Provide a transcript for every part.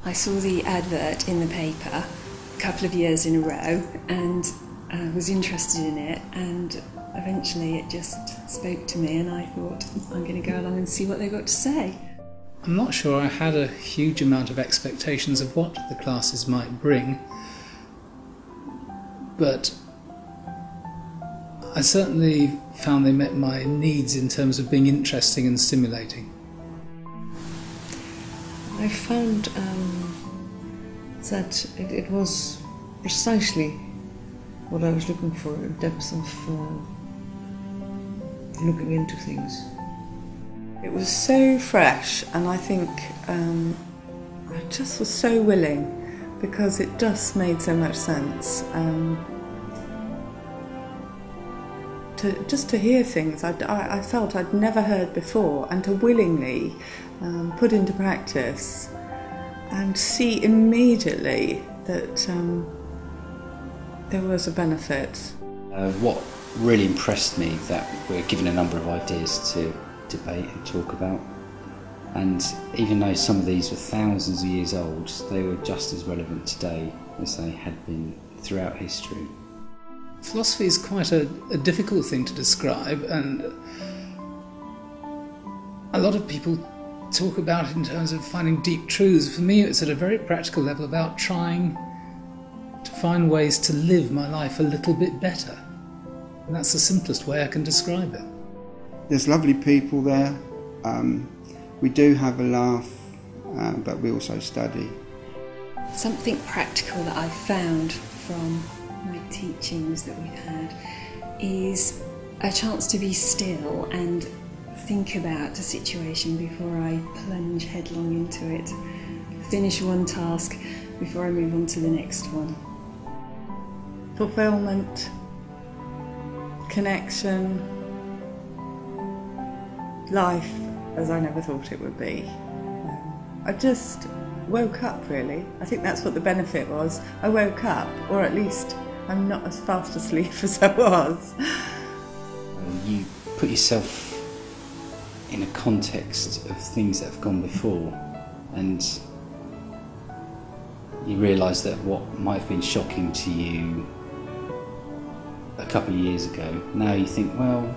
I saw the advert in the paper a couple of years in a row and was interested in it, and eventually it just spoke to me and I thought, I'm going to go along and see what they've got to say. I'm not sure I had a huge amount of expectations of what the classes might bring, but I certainly found they met my needs in terms of being interesting and stimulating. I found that it was precisely what I was looking for, a depth of looking into things. It was so fresh, and I think I just was so willing, because it just made so much sense. To hear things I felt I'd never heard before, and to willingly put into practice and see immediately that there was a benefit. What really impressed me, that we're given a number of ideas to debate and talk about, and even though some of these were thousands of years old, they were just as relevant today as they had been throughout history. Philosophy is quite a difficult thing to describe, and a lot of people talk about it in terms of finding deep truths. For me, it's at a very practical level about trying to find ways to live my life a little bit better. And that's the simplest way I can describe it. There's lovely people there. We do have a laugh, but we also study. Something practical that I've found from my teachings that we've had is a chance to be still and think about a situation before I plunge headlong into it. Finish one task before I move on to the next one. Fulfillment, connection, life as I never thought it would be. I just woke up, really. I think that's what the benefit was. I woke up, or at least I'm not as fast asleep as I was. You put yourself in a context of things that have gone before, and you realise that what might have been shocking to you a couple of years ago, now you think, well,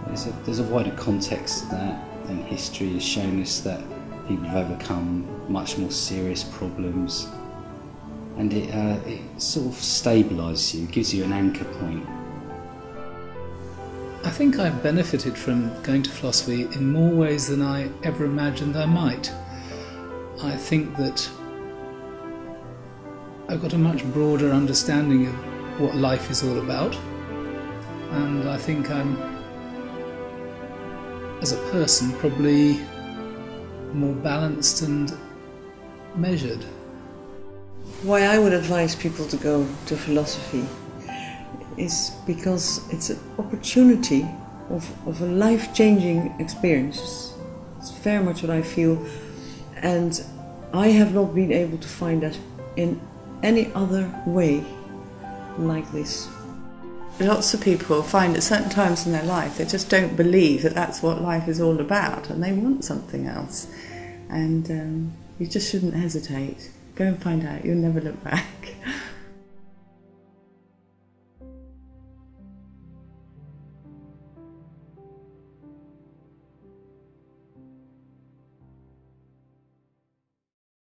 there's a wider context to that, and history has shown us that people have overcome much more serious problems, and it sort of stabilises you, gives you an anchor point. I think I've benefited from going to philosophy in more ways than I ever imagined I might. I think that I've got a much broader understanding of what life is all about, and I think I'm, as a person, probably more balanced and measured. Why I would advise people to go to philosophy is because it's an opportunity of a life-changing experience. It's very much what I feel, and I have not been able to find that in any other way like this. Lots of people find at certain times in their life they just don't believe that that's what life is all about, and they want something else, and you just shouldn't hesitate. Go and find out, you'll never look back.